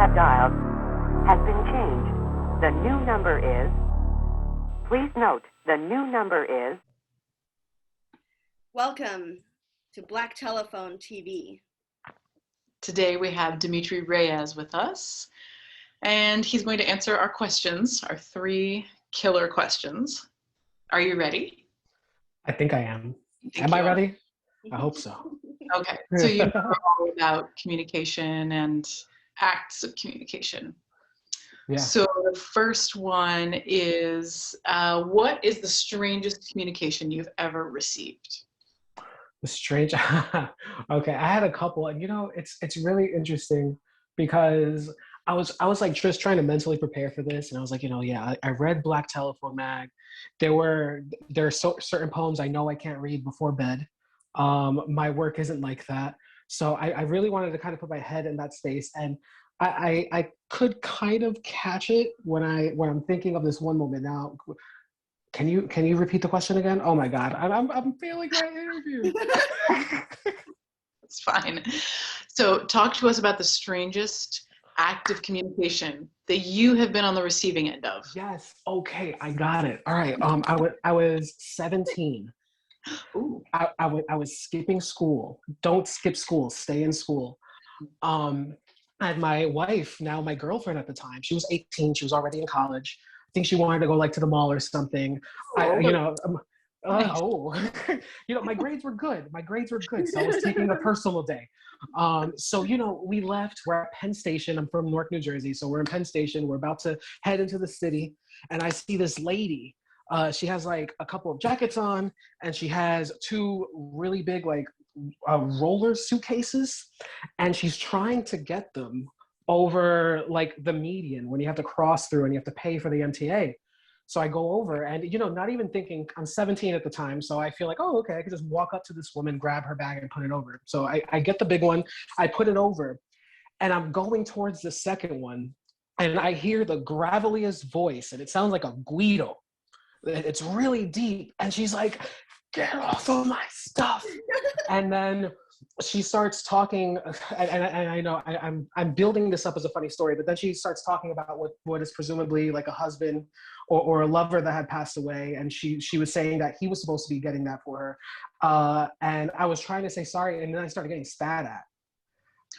have dialed has been changed. The new number is... Please note, the new number is... Welcome to Black Telephone TV. Today we have Dimitri Reyes with us, and he's going to answer our questions, our 3 killer questions. Are you ready? I think I am. Am I ready? I hope so. Okay, so you know all about communication and acts of communication. Yeah. So the first one is, what is the strangest communication you've ever received? The strange. Okay, I had a couple, and it's really interesting because I was like just trying to mentally prepare for this, and I was like, I read Black Telephone Mag. There are certain poems I know I can't read before bed. My work isn't like that, so I really wanted to kind of put my head in that space, and I could kind of catch it when I'm thinking of this one moment. Now, can you repeat the question again? Oh my God, I'm failing my interview. It's fine. So talk to us about the strangest act of communication that you have been on the receiving end of. Yes. Okay, I got it. All right. I was 17. Ooh. I was skipping school. Don't skip school. Stay in school. I had my wife, now my girlfriend at the time. She was 18. She was already in college. I think she wanted to go like to the mall or something. My grades were good. So I was taking a personal day. So we left. We're at Penn Station. I'm from Newark, New Jersey. So we're in Penn Station. We're about to head into the city. And I see this lady. She has like a couple of jackets on, and she has 2 really big like roller suitcases, and she's trying to get them over like the median when you have to cross through and you have to pay for the MTA. So I go over, and not even thinking, I'm 17 at the time, so I feel like, oh, okay, I could just walk up to this woman, grab her bag, and put it over. So I get the big one, I put it over, and I'm going towards the second one, and I hear the graveliest voice, and it sounds like a Guido. It's really deep, and she's like, "Get off of my stuff!" And then she starts talking, and I know I'm building this up as a funny story, but then she starts talking about what is presumably like a husband or a lover that had passed away, and she was saying that he was supposed to be getting that for her, and I was trying to say sorry, and then I started getting spat at.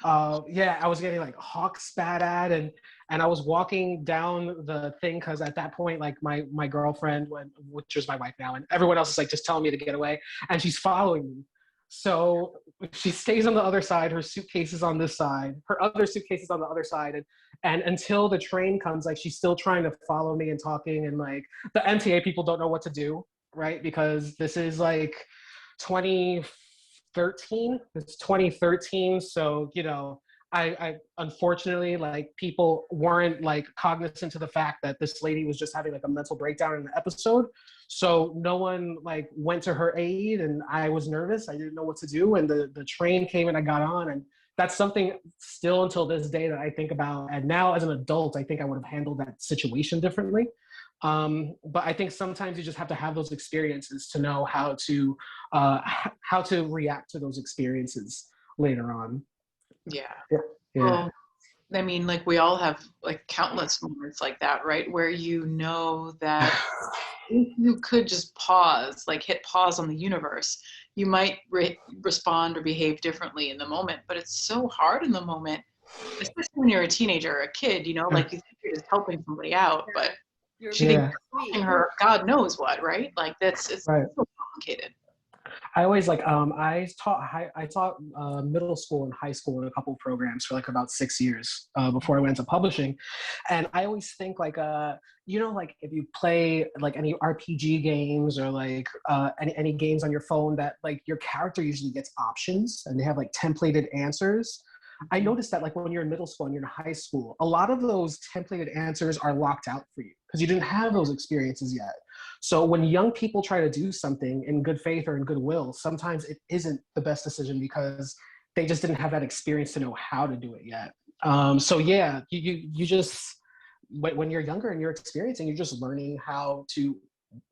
I was getting like hawk spat at, and I was walking down the thing because at that point, like my girlfriend, which is my wife now, and everyone else is like just telling me to get away, and she's following me. So she stays on the other side. Her suitcase is on this side. Her other suitcase is on the other side, and until the train comes, like she's still trying to follow me and talking, and like the MTA people don't know what to do, right? Because this is like 2013. It's 2013, so I unfortunately, like, people weren't like cognizant to the fact that this lady was just having like a mental breakdown in the episode. So no one like went to her aid, and I was nervous. I didn't know what to do, and the train came and I got on, and that's something still until this day that I think about. And now as an adult, I think I would have handled that situation differently. But I think sometimes you just have to have those experiences to know how to react to those experiences later on. Yeah. Yeah. Well, I mean, like we all have like countless moments like that, right? Where that if you could just pause, like hit pause on the universe, you might respond or behave differently in the moment. But it's so hard in the moment, especially when you're a teenager or a kid, like you think you're just helping somebody out, but she thinks you're helping her, God knows what, right? Like it's right. So complicated. I always like I taught middle school and high school in a couple of programs for like about 6 years before I went into publishing, and I always think like like if you play like any RPG games or like any games on your phone that like your character usually gets options and they have like templated answers. I noticed that like when you're in middle school and you're in high school, a lot of those templated answers are locked out for you because you didn't have those experiences yet. So when young people try to do something in good faith or in goodwill, sometimes it isn't the best decision because they just didn't have that experience to know how to do it yet. So yeah, you just, when you're younger and you're experiencing, you're just learning how to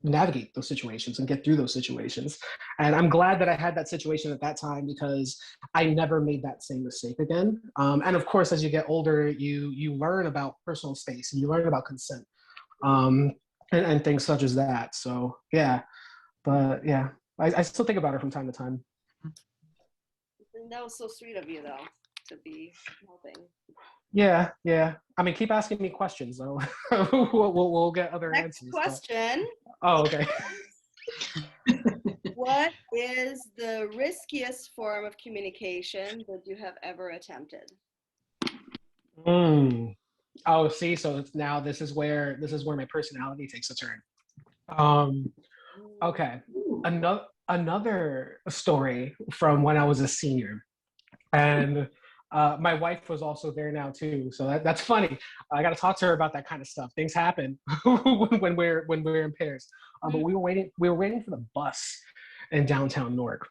navigate those situations and get through those situations. And I'm glad that I had that situation at that time because I never made that same mistake again. And of course, as you get older, you learn about personal space and you learn about consent, and things such as that. So yeah, but yeah, I still think about it from time to time. That was so sweet of you, though, to be helping. Yeah, yeah. I mean, keep asking me questions, though. we'll get other Next answers. question. Oh, okay. What is the riskiest form of communication that you have ever attempted? Oh, see, so now this is where my personality takes a turn. Um, okay. Another story from when I was a senior, and my wife was also there now too. So that's funny. I got to talk to her about that kind of stuff. Things happen when we're in pairs. But we were waiting for the bus in downtown Newark,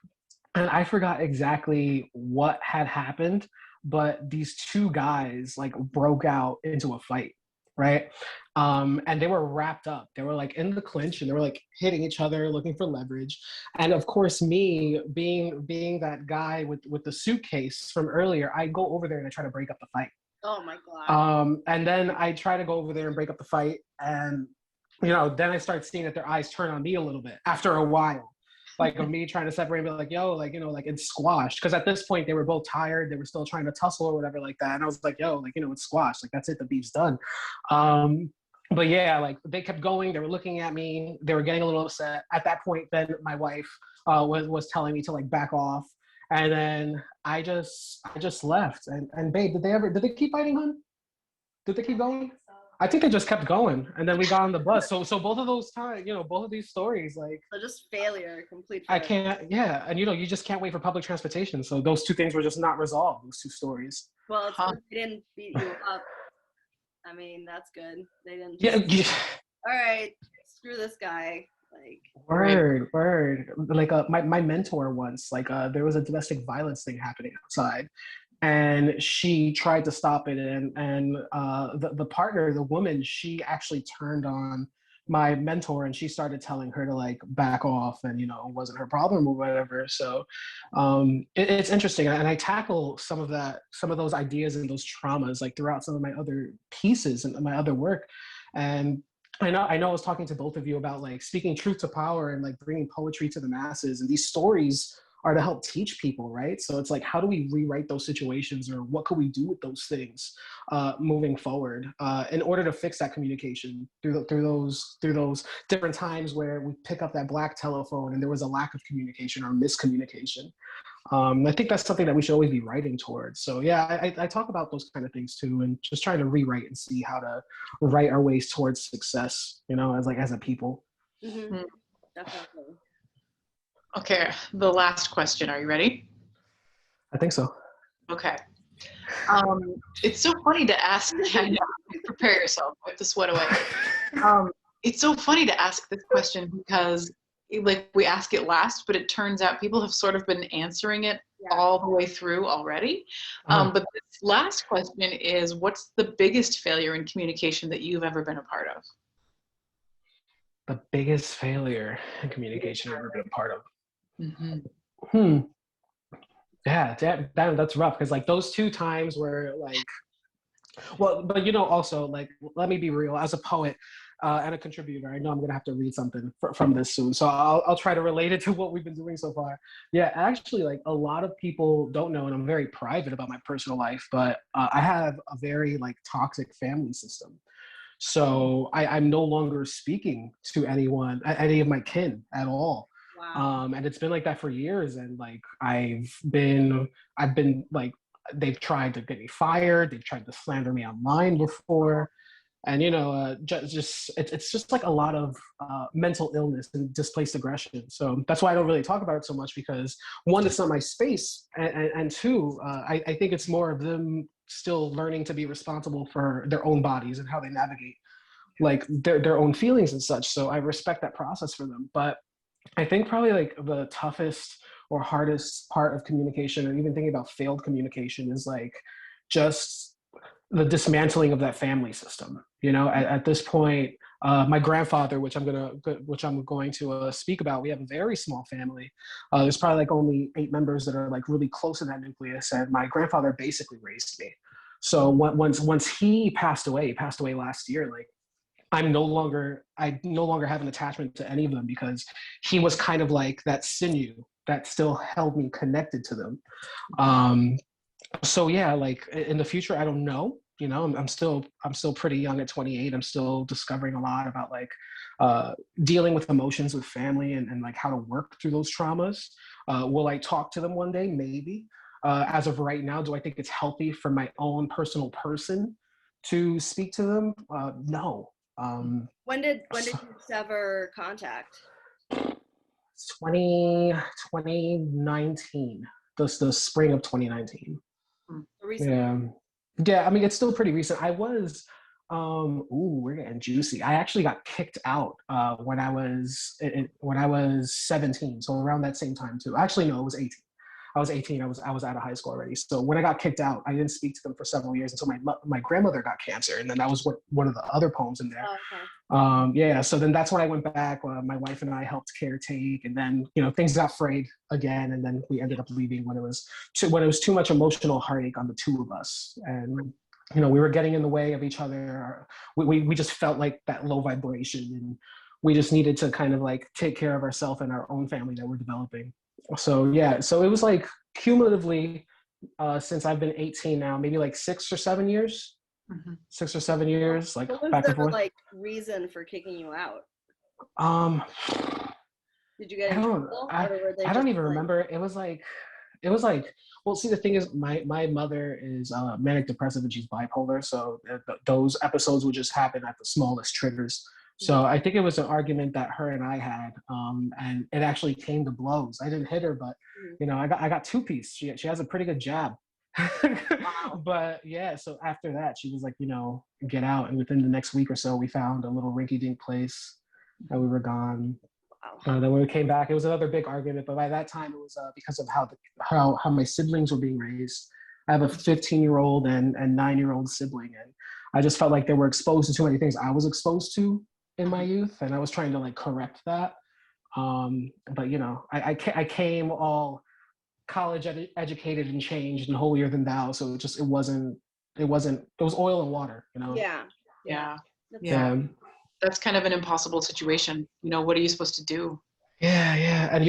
and I forgot exactly what had happened, but these two guys like broke out into a fight, right? And they were wrapped up. They were like in the clinch and they were like hitting each other, looking for leverage. And of course, me being that guy with the suitcase from earlier, I go over there and I try to break up the fight. Oh my God. And then I try to go over there and break up the fight, and then I start seeing that their eyes turn on me a little bit after a while. Like of me trying to separate and be like, yo, like, like it's squashed. Because at this point they were both tired. They were still trying to tussle or whatever like that. And I was like, yo, like, it's squashed. Like, that's it. The beef's done. But yeah, like they kept going. They were looking at me. They were getting a little upset. At that point, then my wife was telling me to like back off. And then I just left. And babe, did they keep fighting, hon? Did they keep going? I think they just kept going, and then we got on the bus. So both of those times, both of these stories, like, So just failure, complete I failure. can't, yeah, and you just can't wait for public transportation. So those two things were just not resolved. Those two stories. Well, it's good they didn't beat you up. I mean, that's good. They didn't. Yeah. All right, screw this guy. Like. Word. Like my mentor once, like there was a domestic violence thing happening outside, and she tried to stop it, and the partner, the woman, she actually turned on my mentor and she started telling her to like back off, and it wasn't her problem or whatever. So it's interesting, and I tackle some of those ideas and those traumas like throughout some of my other pieces and my other work. And I know I was talking to both of you about like speaking truth to power and like bringing poetry to the masses, and these stories are to help teach people, right? So it's like, how do we rewrite those situations, or what could we do with those things moving forward in order to fix that communication through those different times where we pick up that black telephone and there was a lack of communication or miscommunication. I think that's something that we should always be writing towards. So yeah, I talk about those kind of things too, and just trying to rewrite and see how to write our ways towards success, as a people. Mm-hmm. Definitely. Okay, the last question. Are you ready? I think so. Okay. It's so funny to ask. Prepare yourself. Wipe the sweat away. It's so funny to ask this question because, like, we ask it last, but it turns out people have sort of been answering it all the way through already. But this last question is, what's the biggest failure in communication that you've ever been a part of? The biggest failure in communication I've ever been a part of. Mm-hmm. Yeah, that's rough, because like those two times were like, well, but also like, let me be real, as a poet and a contributor, I know I'm gonna have to read something from this soon, so I'll try to relate it to what we've been doing so far. Yeah, actually, like a lot of people don't know, and I'm very private about my personal life, but I have a very like toxic family system. So I'm no longer speaking to anyone, any of my kin at all. Wow. And it's been like that for years. And like, I've been like, they've tried to get me fired. They've tried to slander me online before. And, it's just like a lot of mental illness and displaced aggression. So that's why I don't really talk about it so much, because one, it's not my space. And two, I think it's more of them still learning to be responsible for their own bodies and how they navigate like their own feelings and such. So I respect that process for them. But I think probably like the toughest or hardest part of communication, and even thinking about failed communication, is like just the dismantling of that family system. You know, at this point, my grandfather, which I'm going to speak about, we have a very small family. There's probably like only 8 members that are like really close in that nucleus, and my grandfather basically raised me. So once he passed away last year, like I no longer have an attachment to any of them, because he was kind of like that sinew that still held me connected to them. So yeah, like in the future, I don't know. You know, I'm still pretty young at 28. I'm still discovering a lot about like dealing with emotions with family, and like how to work through those traumas. Will I talk to them one day? Maybe. As of right now, do I think it's healthy for my own personal person to speak to them? No. When did you sever contact? 2019, the spring of 2019. Recently. Yeah, I mean, it's still pretty recent. I was, we're getting juicy. I actually got kicked out when I was 17, so around that same time too. Actually, no, it was 18. I was 18. I was out of high school already. So when I got kicked out, I didn't speak to them for several years until my grandmother got cancer, and then that was one of the other poems in there. Oh, okay. Yeah, so then that's when I went back. My wife and I helped caretake, and then things got frayed again, and then we ended up leaving when it was too much emotional heartache on the two of us, and we were getting in the way of each other. We just felt like that low vibration, and we just needed to kind of like take care of ourselves and our own family that we're developing. So yeah, so it was like cumulatively since I've been 18 now, maybe like 6 or 7 years. 6 or 7 years, like what was back and forth. like reason for kicking you out? Did you get in trouble? I don't even remember. It was like, well, see, the thing is, my mother is manic depressive, and she's bipolar, so those episodes would just happen at the smallest triggers. So I think it was an argument that her and I had, and it actually came to blows. I didn't hit her, but I got 2-piece. She has a pretty good jab. Wow. But yeah, so after that, she was like, get out. And within the next week or so, we found a little rinky-dink place, and we were gone. Then when we came back, it was another big argument. But by that time, it was because of how my siblings were being raised. I have a 15-year-old and 9-year-old sibling, and I just felt like they were exposed to too many things I was exposed to in my youth, and I was trying to like correct that. But I came all college educated and changed and holier than thou, so it was oil and water. Yeah. That's kind of an impossible situation. What are you supposed to do? Yeah, and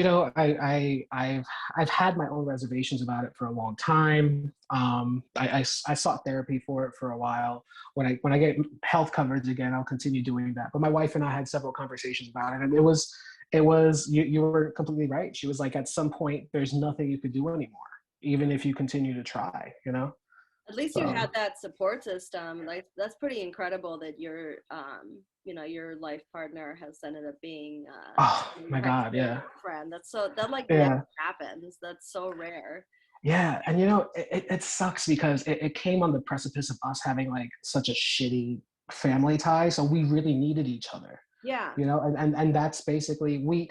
I've had my own reservations about it for a long time. I sought therapy for it for a while. When I get health coverage again, I'll continue doing that. But my wife and I had several conversations about it, and it was you were completely right. She was like, at some point, there's nothing you could do anymore, even if you continue to try. At least you had that support system. Like, that's pretty incredible that your life partner has ended up being oh my God, yeah, friend. Never happens. That's so rare. Yeah, and it sucks because it came on the precipice of us having like such a shitty family tie, so we really needed each other. Yeah. And that's basically, we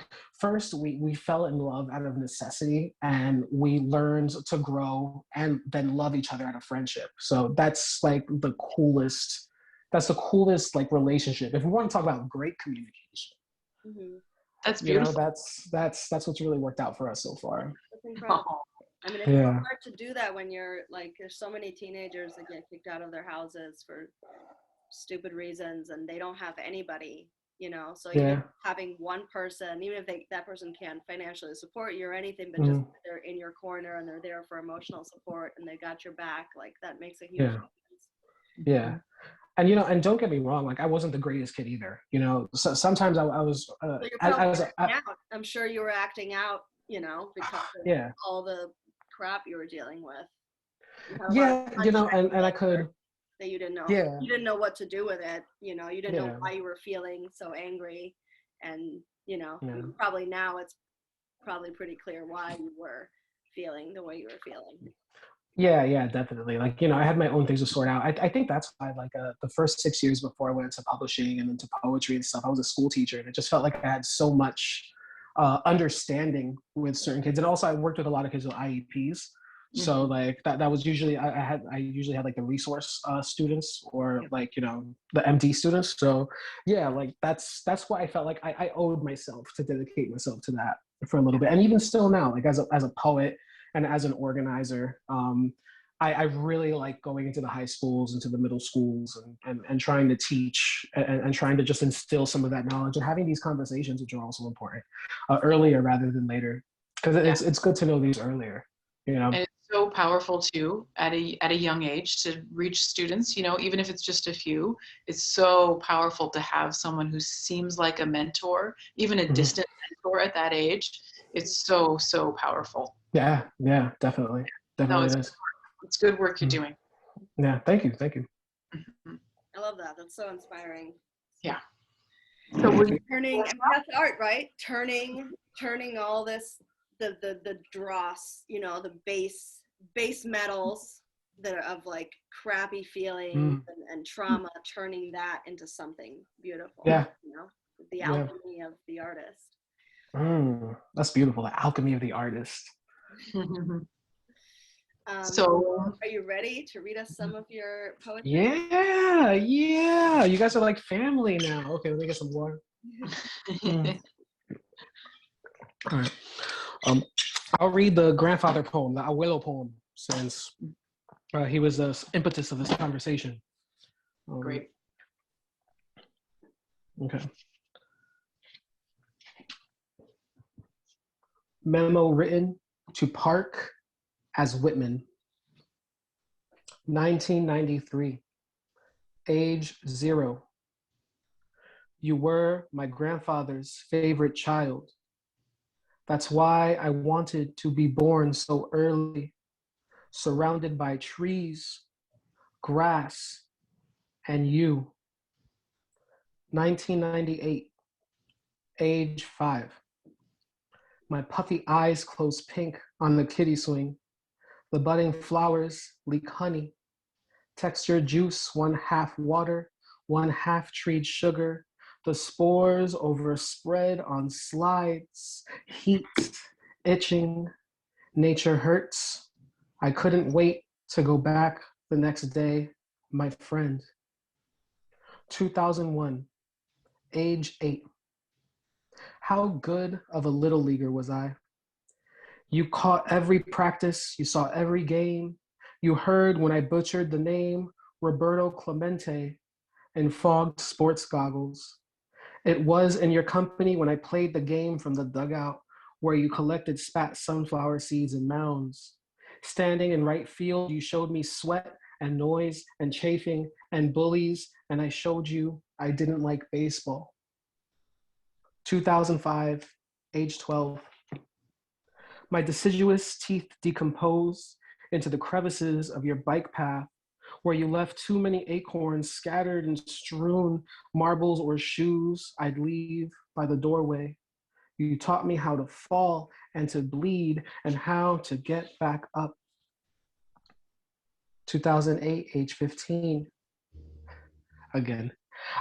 fell in love out of necessity, and we learned to grow and then love each other out of friendship. So that's like the coolest like relationship. If we want to talk about great communication, that's beautiful. That's what's really worked out for us so far. That's incredible. I mean, it's so hard to do that when you're like, there's so many teenagers that get kicked out of their houses for stupid reasons, and they don't have anybody. So even having one person, even if that person can't financially support you or anything, but just they're in your corner and they're there for emotional support and they got your back, like that makes a huge difference. Yeah. And and don't get me wrong, like I wasn't the greatest kid either. So sometimes I was. I'm sure you were acting out, because of all the crap you were dealing with. Yeah, and I could. That you didn't know. Yeah. You didn't know what to do with it. You didn't know why you were feeling so angry, and probably now it's probably pretty clear why you were feeling the way you were feeling. Yeah, definitely. Like, I had my own things to sort out. I think that's why, like, the first 6 years before I went into publishing and into poetry and stuff, I was a school teacher, and it just felt like I had so much understanding with certain kids. And also I worked with a lot of kids with IEPs. So like that was usually I usually had like the resource students or like the MD students. So yeah, like that's why I felt like I owed myself to dedicate myself to that for a little bit. And even still now, like as a poet and as an organizer, I really like going into the high schools, into the middle schools, and trying to teach and trying to just instill some of that knowledge and having these conversations, which are also important, earlier rather than later, because it's good to know these earlier. And it's so powerful too at a young age to reach students, even if it's just a few. It's so powerful to have someone who seems like a mentor, even a distant mentor at that age. It's so powerful. Yeah, definitely. Definitely is. It's good work you're doing. Yeah, thank you. I love that. That's so inspiring. Yeah. So turning, and that's art, right? Turning all this, the dross, the base metals that are of like crappy feelings and trauma, turning that into something beautiful. Yeah. The alchemy of the artist. That's beautiful. The alchemy of the artist. So are you ready to read us some of your poetry? Yeah. You guys are like family now. Okay, let me get some water. All right. I'll read the grandfather poem, the abuelo poem, since he was the impetus of this conversation. Great. Okay. Memo written to Park as Whitman. 1993. Age 0. You were my grandfather's favorite child. That's why I wanted to be born so early, surrounded by trees, grass, and you. 1998. Age 5. My puffy eyes close pink on the kiddie swing. The budding flowers leak honey. Texture juice, 1/2 water, 1/2 treated sugar. The spores overspread on slides. Heat, itching. Nature hurts. I couldn't wait to go back the next day, my friend. 2001. Age 8. How good of a little leaguer was I? You caught every practice, you saw every game. You heard when I butchered the name Roberto Clemente in fogged sports goggles. It was in your company when I played the game from the dugout where you collected spat sunflower seeds in mounds. Standing in right field, you showed me sweat and noise and chafing and bullies, and I showed you I didn't like baseball. 2005, age 12. My deciduous teeth decompose into the crevices of your bike path where you left too many acorns scattered and strewn, marbles or shoes I'd leave by the doorway. You taught me how to fall and to bleed and how to get back up. 2008, age 15. Again.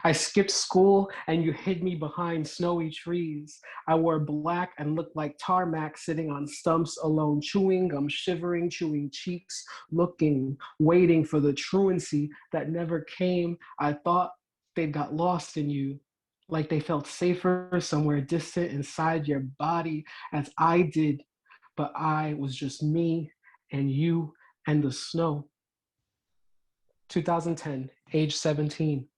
I skipped school and you hid me behind snowy trees. I wore black and looked like tarmac sitting on stumps alone, chewing gum, shivering, chewing cheeks, looking, waiting for the truancy that never came. I thought they'd got lost in you, like they felt safer somewhere distant inside your body as I did, but I was just me and you and the snow. 2010, age 17.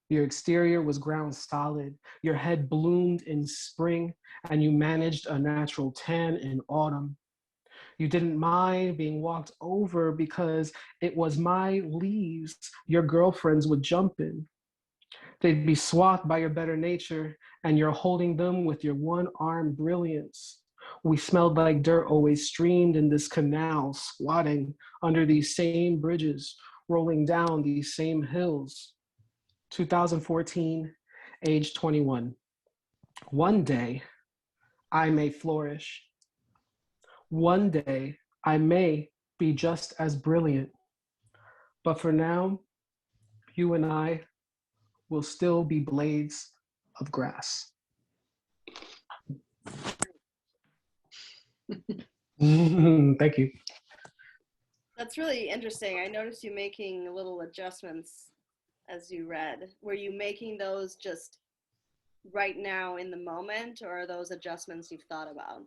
Your exterior was ground solid. Your head bloomed in spring, and you managed a natural tan in autumn. You didn't mind being walked over because it was my leaves your girlfriends would jump in. They'd be swathed by your better nature, and you're holding them with your one-arm brilliance. We smelled like dirt always streamed in this canal, squatting under these same bridges, rolling down these same hills. 2014, age 21. One day, I may flourish. One day, I may be just as brilliant. But for now, you and I will still be blades of grass. Thank you. That's really interesting. I noticed you making little adjustments as you read. Were you making those just right now in the moment, or are those adjustments you've thought about?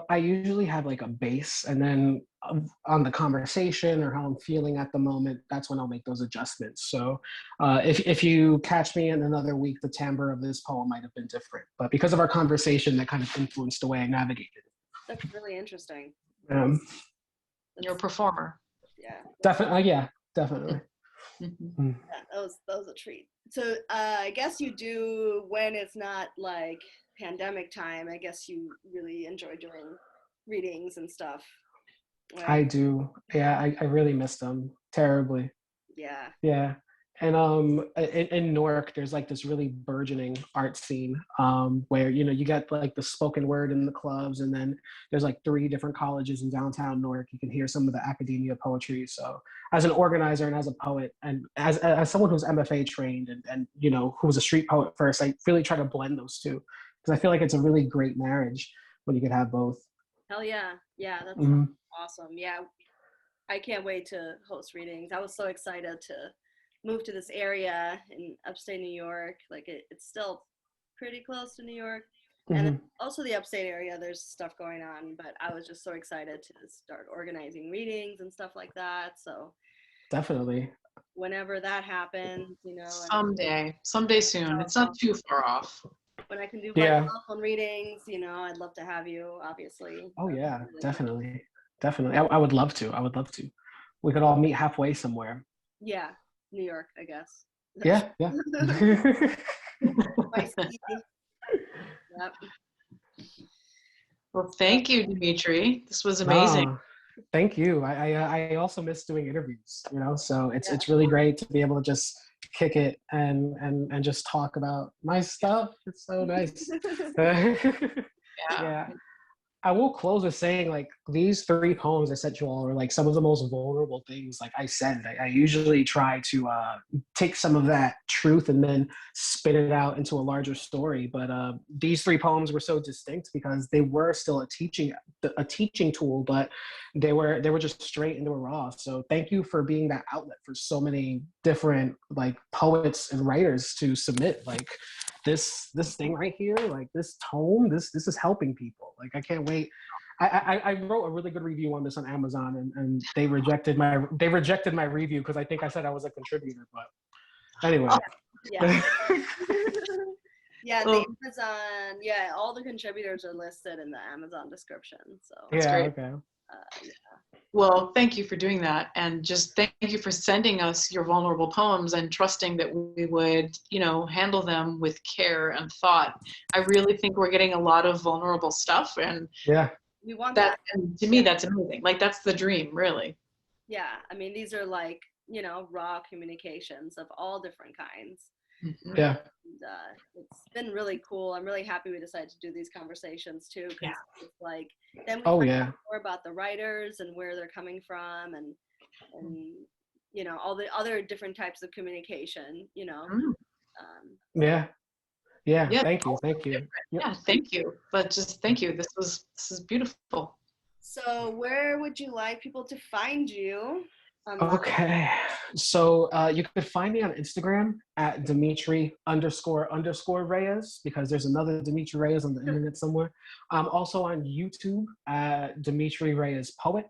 I usually have like a base, and then on the conversation or how I'm feeling at the moment, that's when I'll make those adjustments. So if you catch me in another week, the timbre of this poem might have been different. But because of our conversation, that kind of influenced the way I navigated. That's really interesting. You're a performer. Yeah. Definitely. Yeah, definitely. Mm-hmm. Yeah, that was a treat. So I guess you do, when it's not like pandemic time, I guess you really enjoy doing readings and stuff. Right? I do. Yeah, I really miss them terribly. Yeah. Yeah. And in Newark, there's like this really burgeoning art scene where, you know, you get like the spoken word in the clubs, and then there's like 3 different colleges in downtown Newark. You can hear some of the academia poetry. So as an organizer and as a poet, and as someone who's MFA trained, and you know, who was a street poet first, I really try to blend those two, because I feel like it's a really great marriage when you could have both. Hell yeah. Yeah, that's awesome. Yeah, I can't wait to host readings. I was so excited to move to this area in upstate New York. Like it's still pretty close to New York. And then also the upstate area, there's stuff going on, but I was just so excited to start organizing readings and stuff like that. So Definitely. whenever that happens, you know. Someday soon. It's not too far off. When I can do my telephone readings, you know, I'd love to have you, obviously. Oh yeah, definitely. Definitely. I would love to. I would love to. We could all meet halfway somewhere. Yeah, New York, I guess. Yeah, yeah. Yep. Well, thank you, Dimitri. This was amazing. Oh, thank you. I also miss doing interviews, you know, so it's really great to be able to just kick it and just talk about my stuff. It's so nice. Yeah. I will close with saying, like, these 3 poems I sent you all are like some of the most vulnerable things like I said. I usually try to take some of that truth and then spin it out into a larger story. But these 3 poems were so distinct because they were still a teaching tool, but they were just straight and they were raw. So thank you for being that outlet for so many different like poets and writers to submit like this thing right here, like this tome, this is helping people. Like I can't wait. I wrote a really good review on this on Amazon, and they rejected my review because I think I said I was a contributor. But anyway. Yeah. Yeah, the Amazon, yeah, all the contributors are listed in the Amazon description. So yeah, okay. Well, thank you for doing that, and just thank you for sending us your vulnerable poems and trusting that we would, you know, handle them with care and thought. I really think we're getting a lot of vulnerable stuff, and we want that. And to me, that's amazing. Like that's the dream, really. Yeah, I mean, these are like, you know, raw communications of all different kinds. Yeah. And, it's been really cool. I'm really happy we decided to do these conversations too, because it's like then we find out more about the writers and where they're coming from, and you know, all the other different types of communication, you know. Yeah. Thank you. Yeah, thank you. But just thank you. This is beautiful. So where would you like people to find you? Okay, so you could find me on Instagram at Dimitri__Reyes, because there's another Dimitri Reyes on the internet somewhere. I'm also on YouTube at Dimitri Reyes Poet.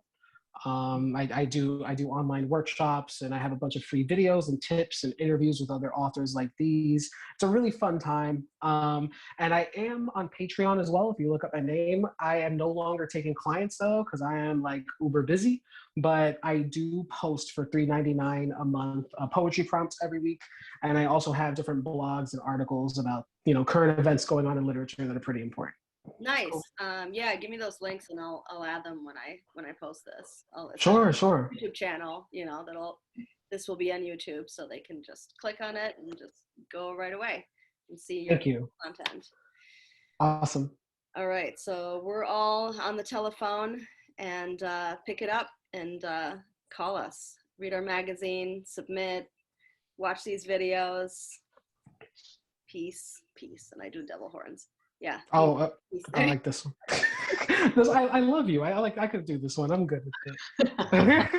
I do online workshops, and I have a bunch of free videos and tips and interviews with other authors like these. It's a really fun time. And I am on Patreon as well. If you look up my name, I am no longer taking clients though, because I am like uber busy, but I do post for $3.99 a month poetry prompts every week. And I also have different blogs and articles about, you know, current events going on in literature that are pretty important. Nice. Cool. Yeah, give me those links and I'll add them when I post this. Sure. YouTube channel, you know, this will be on YouTube, so they can just click on it and just go right away and see your content. Awesome. All right, so we're all on the telephone, and pick it up and call us, read our magazine, submit, watch these videos. Peace, and I do devil horns. Yeah. Oh, I like this one. I love you. I could do this one. I'm good with it.